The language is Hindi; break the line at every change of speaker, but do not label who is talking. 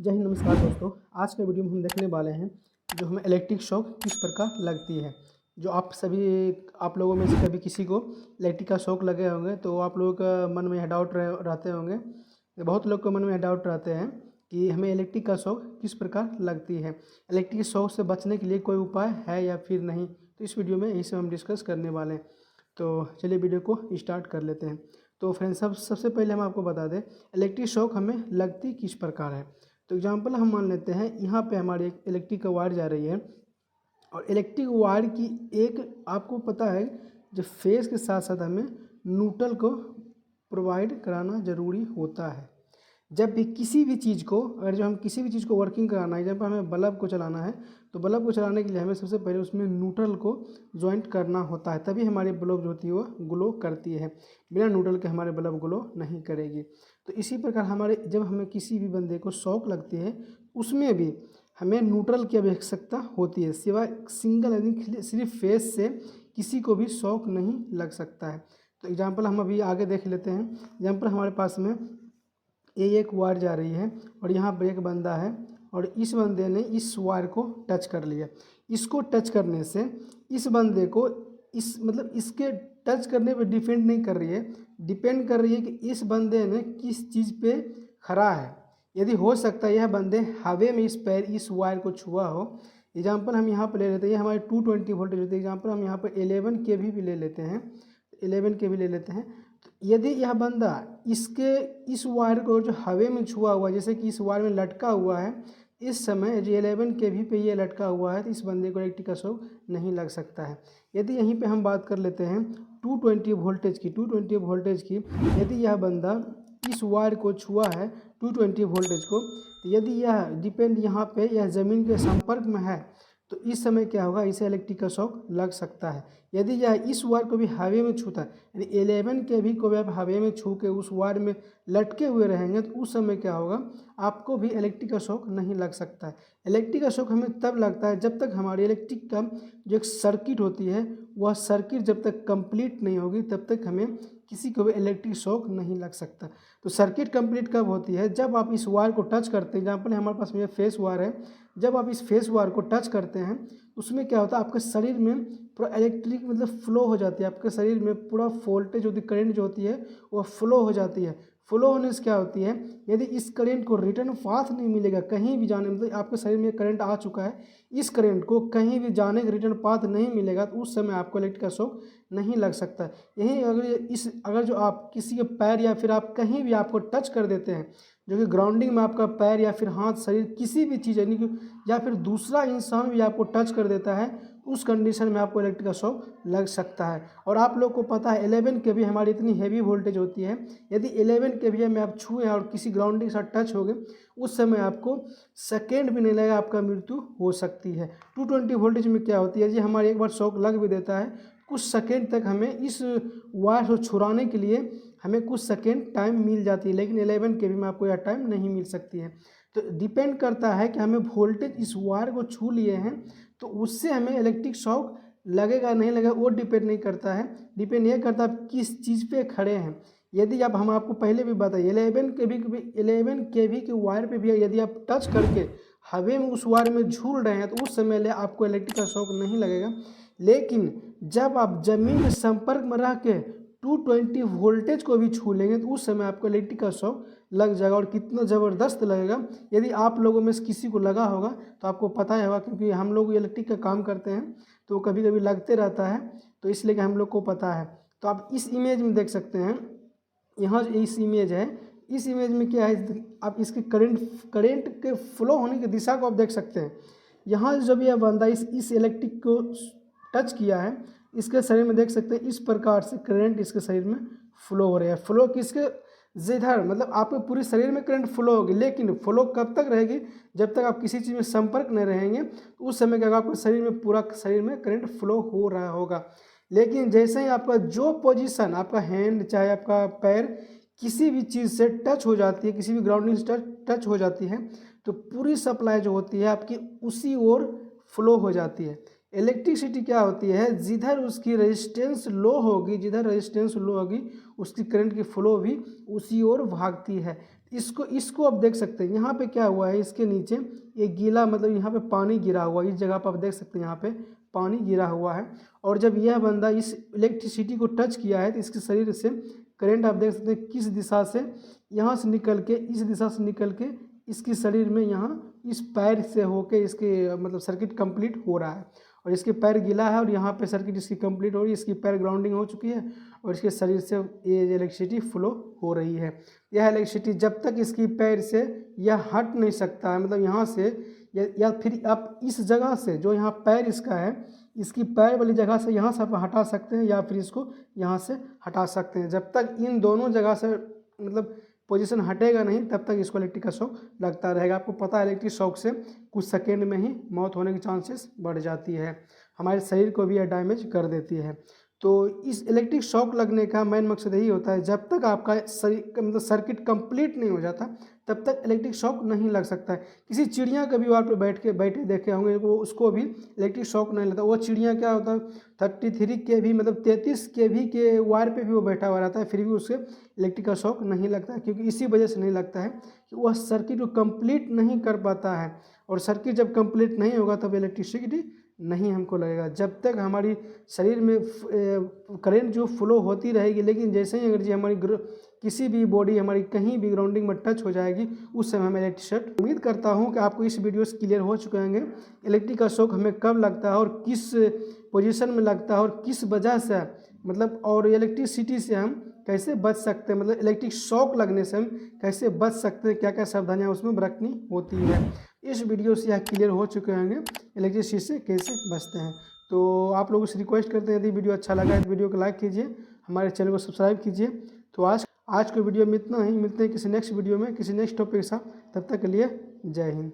जय हिंद, नमस्कार दोस्तों। आज के वीडियो में हम देखने वाले हैं जो हमें इलेक्ट्रिक शॉक किस प्रकार लगती है। जो आप लोगों में से कभी किसी को इलेक्ट्रिक का शॉक लगे होंगे तो आप लोगों का मन में यह डाउट रहते होंगे। बहुत लोग के मन में यह डाउट रहते हैं कि हमें इलेक्ट्रिक का शॉक किस प्रकार लगती है, इलेक्ट्रिक शॉक से बचने के लिए कोई उपाय है या फिर नहीं। तो इस वीडियो में यही सब हम डिस्कस करने वाले हैं। तो चलिए वीडियो को स्टार्ट कर लेते हैं। तो फ्रेंड्स, सबसे पहले हम आपको बता दें इलेक्ट्रिक शॉक हमें लगती किस प्रकार है। तो एग्जांपल हम मान लेते हैं, यहाँ पे हमारी एक इलेक्ट्रिक का वायर जा रही है और इलेक्ट्रिक वायर की एक आपको पता है जो फेस के साथ साथ हमें न्यूट्रल को प्रोवाइड कराना ज़रूरी होता है। जब भी किसी भी चीज़ को अगर जो हम किसी भी चीज़ को वर्किंग कराना है, जब हमें बल्ब को चलाना है तो बल्ब को चलाने के लिए हमें सबसे पहले उसमें न्यूट्रल को ज्वाइंट करना होता है, तभी हमारी बल्ब जो होती है वो ग्लो करती है। बिना न्यूट्रल के हमारे बल्ब ग्लो नहीं करेगी। तो इसी प्रकार जब हमें किसी भी बंदे को शॉक लगती है उसमें भी हमें न्यूट्रल की आवश्यकता होती है। सिवाय सिंगल सिर्फ फेस से किसी को भी शॉक नहीं लग सकता है। तो एग्जाम्पल हम अभी आगे देख लेते हैं। एग्जाम्पल हमारे पास में ये एक वायर जा रही है और यहाँ पर एक बंदा है और इस बंदे ने इस वायर को टच कर लिया। इसको टच करने से इस बंदे को इसके टच करने पे डिपेंड नहीं कर रही है, डिपेंड कर रही है कि इस बंदे ने किस चीज़ पे खड़ा है। यदि हो सकता है यह बंदे हवा में इस वायर को छुआ हो। एग्जाम्पल हम यहाँ पर ले लेते हैं, ये हमारे 220 वोल्टेज होती है। एग्जाम्पल हम यहाँ पर 11 kV भी ले लेते हैं, 11 kV ले लेते हैं। यदि यह बंदा इस वायर को जो हवा में छुआ हुआ है, जैसे कि इस वायर में लटका हुआ है, इस समय जो 11 kV पे ये लटका हुआ है तो इस बंदे को इलेक्ट्रिक का शॉक नहीं लग सकता है। यदि यहीं पे हम बात कर लेते हैं 220 वोल्टेज की, यदि यह बंदा इस वायर को छुआ है 220 वोल्टेज को, तो यदि यह डिपेंड यहाँ पे यह ज़मीन के संपर्क में है तो इस समय क्या होगा, इसे इलेक्ट्रिक का शॉक लग सकता है। यदि यह इस वायर को भी हवा में छूता है, यानी 11 kV को भी आप हवा में छू के उस वायर में लटके हुए रहेंगे तो उस समय क्या होगा, आपको भी इलेक्ट्रिक का शॉक नहीं लग सकता है। इलेक्ट्रिक का शॉक हमें तब लगता है जब तक हमारी इलेक्ट्रिक का जो एक सर्किट होती है वह सर्किट जब तक कंप्लीट नहीं होगी तब तक हमें किसी को भी इलेक्ट्रिक शॉक नहीं लग सकता। तो सर्किट कंप्लीट कब होती है, जब आप इस वायर को टच करते हैं। एग्जाम्पल हमारे पास में फेस वायर है, जब आप इस फेस वायर को टच करते हैं उसमें क्या होता है, आपके शरीर में पूरा इलेक्ट्रिक फ्लो हो जाती है। आपके शरीर में पूरा वोल्टेज होती है, करंट जो होती है वह फ्लो हो जाती है। फ्लो होने से क्या होती है, यदि इस करंट को रिटर्न पाथ नहीं मिलेगा कहीं भी जाने, मतलब आपके शरीर में करंट आ चुका है, इस करंट को कहीं भी जाने का रिटर्न पाथ नहीं मिलेगा तो उस समय आपको इलेक्ट्रिक का शॉक नहीं लग सकता। यही अगर जो आप किसी के पैर या फिर आप कहीं भी आपको टच कर देते हैं, जो कि ग्राउंडिंग में आपका पैर या फिर हाथ, शरीर किसी भी चीज़ यानी कि या फिर दूसरा इंसान भी आपको टच कर देता है, उस कंडीशन में आपको इलेक्ट्रिक का शॉक लग सकता है। और आप लोग को पता है 11 kV हमारी इतनी हैवी वोल्टेज होती है, यदि 11 kV में आप छुए और किसी ग्राउंडिंग के साथ टच हो गए उस समय आपको सेकेंड भी नहीं लगेगा, आपका मृत्यु हो सकती है। 220 वोल्टेज में क्या होती है जी, हमारे एक बार शॉक लग भी देता है, कुछ सेकेंड तक हमें इस वायर को छुड़ाने के लिए हमें कुछ सेकेंड टाइम मिल जाती है, लेकिन 11 kV में आपको यह टाइम नहीं मिल सकती है। तो डिपेंड करता है कि हमें वोल्टेज इस वायर को छू लिए हैं तो उससे हमें इलेक्ट्रिक शॉक लगेगा नहीं लगेगा वो डिपेंड नहीं करता है, डिपेंड ये करता है आप किस चीज़ पे खड़े हैं। यदि आप हम आपको पहले भी बताइए 11 kV के वायर पे भी यदि आप टच करके हवा में उस वायर में झूल रहे हैं तो उस समय आपको इलेक्ट्रिक का शॉक नहीं लगेगा। लेकिन जब आप ज़मीन के संपर्क में रह के 220 वोल्टेज को भी छू लेंगे तो उस समय आपको इलेक्ट्रिक का शॉक लग जाएगा, और कितना ज़बरदस्त लगेगा। यदि आप लोगों में से किसी को लगा होगा तो आपको पता ही होगा, क्योंकि हम लोग इलेक्ट्रिक का काम करते हैं तो कभी कभी लगते रहता है, तो इसलिए कि हम लोग को पता है। तो आप इस इमेज में देख सकते हैं, यहाँ जो इस इमेज है, इस इमेज में क्या है, आप इसके करंट के फ्लो होने की दिशा को आप देख सकते हैं। यहाँ जब यह बंदा इस इलेक्ट्रिक को टच किया है, इसके शरीर में देख सकते हैं इस प्रकार से करंट इसके शरीर में फ्लो हो रहा है। फ्लो किसके जिधर, मतलब आपके पूरे शरीर में करंट फ्लो होगी, लेकिन फ्लो कब तक रहेगी, जब तक आप किसी चीज़ में संपर्क नहीं रहेंगे तो उस समय क्या होगा, आपके शरीर में पूरा शरीर में करंट फ्लो हो रहा होगा। लेकिन जैसे ही आपका जो पोजीशन, आपका हैंड चाहे आपका पैर किसी भी चीज़ से टच हो जाती है, किसी भी ग्राउंडिंग से टच हो जाती है, तो पूरी सप्लाई जो होती है आपकी उसी ओर फ्लो हो जाती है। इलेक्ट्रिसिटी क्या होती है, जिधर उसकी रेजिस्टेंस लो होगी, जिधर रेजिस्टेंस लो होगी उसकी करंट की फ्लो भी उसी ओर भागती है। इसको इसको आप देख सकते हैं यहाँ पे क्या हुआ है, इसके नीचे एक गीला मतलब यहाँ पे पानी गिरा हुआ है, इस जगह पर आप देख सकते हैं यहाँ पे पानी गिरा हुआ है। और जब यह बंदा इस इलेक्ट्रिसिटी को टच किया है तो इसके शरीर से करंट आप देख सकते हैं किस दिशा से, यहाँ से निकल के इस दिशा से निकल के इसके शरीर में यहाँ इस पैर से होके इसके मतलब सर्किट कंप्लीट हो रहा है। और इसके पैर गीला है और यहाँ पे सर्किट इसकी कंप्लीट हो रही है, इसकी पैर ग्राउंडिंग हो चुकी है और इसके शरीर से ये इलेक्ट्रिसिटी फ्लो हो रही है। यह इलेक्ट्रिसिटी जब तक इसकी पैर से यह हट नहीं सकता है, मतलब यहाँ से या फिर आप इस जगह से जो यहाँ पैर इसका है, इसकी पैर वाली जगह से यहाँ से आप हटा सकते हैं या फिर इसको यहाँ से हटा सकते हैं। जब तक इन दोनों जगह से मतलब पोजीशन हटेगा नहीं तब तक इसको इलेक्ट्रिक का शॉक लगता रहेगा। आपको पता है इलेक्ट्रिक शॉक से कुछ सेकेंड में ही मौत होने की चांसेस बढ़ जाती है, हमारे शरीर को भी यह डैमेज कर देती है। तो इस इलेक्ट्रिक शॉक लगने का मेन मकसद यही होता है, जब तक आपका शरीर मतलब सर्किट कंप्लीट नहीं हो जाता तब तक इलेक्ट्रिक शॉक नहीं लग सकता है। किसी चिड़िया के भी वार पे बैठे देखे होंगे, वो उसको भी इलेक्ट्रिक शॉक नहीं लगता। वो चिड़िया क्या होता है 33 के भी मतलब 33 के भी के वायर पे भी वो बैठा हुआ रहता है, फिर भी उससे इलेक्ट्रिक का शॉक नहीं लगता है, क्योंकि इसी वजह से नहीं लगता है कि वह सर्किट को कंप्लीट नहीं कर पाता है। और सर्किट जब कंप्लीट नहीं होगा तब इलेक्ट्रिसिटी नहीं हमको लगेगा। जब तक हमारी शरीर में करंट जो फ्लो होती रहेगी, लेकिन जैसे ही अगर जी हमारी किसी भी बॉडी हमारी कहीं भी ग्राउंडिंग में टच हो जाएगी उस समय हमें इलेक्ट्रिसिटी। उम्मीद करता हूं कि आपको इस वीडियो से क्लियर हो चुके होंगे इलेक्ट्रिक का शॉक हमें कब लगता है और किस पोजीशन में लगता है और किस वजह से मतलब, और इलेक्ट्रिसिटी से हम कैसे बच सकते हैं, मतलब इलेक्ट्रिक शॉक लगने से हम कैसे बच सकते हैं, क्या क्या सावधानियाँ उसमें बरतनी होती है। इस वीडियो से यह क्लियर हो चुके होंगे इलेक्ट्रिसिटी से कैसे बचते हैं। तो आप लोगों से रिक्वेस्ट करते हैं यदि वीडियो अच्छा लगा तो वीडियो को लाइक कीजिए, हमारे चैनल को सब्सक्राइब कीजिए। तो आज के वीडियो में इतना ही, मिलते हैं किसी नेक्स्ट वीडियो में किसी नेक्स्ट टॉपिक के साथ, तब तक के लिए जय हिंद।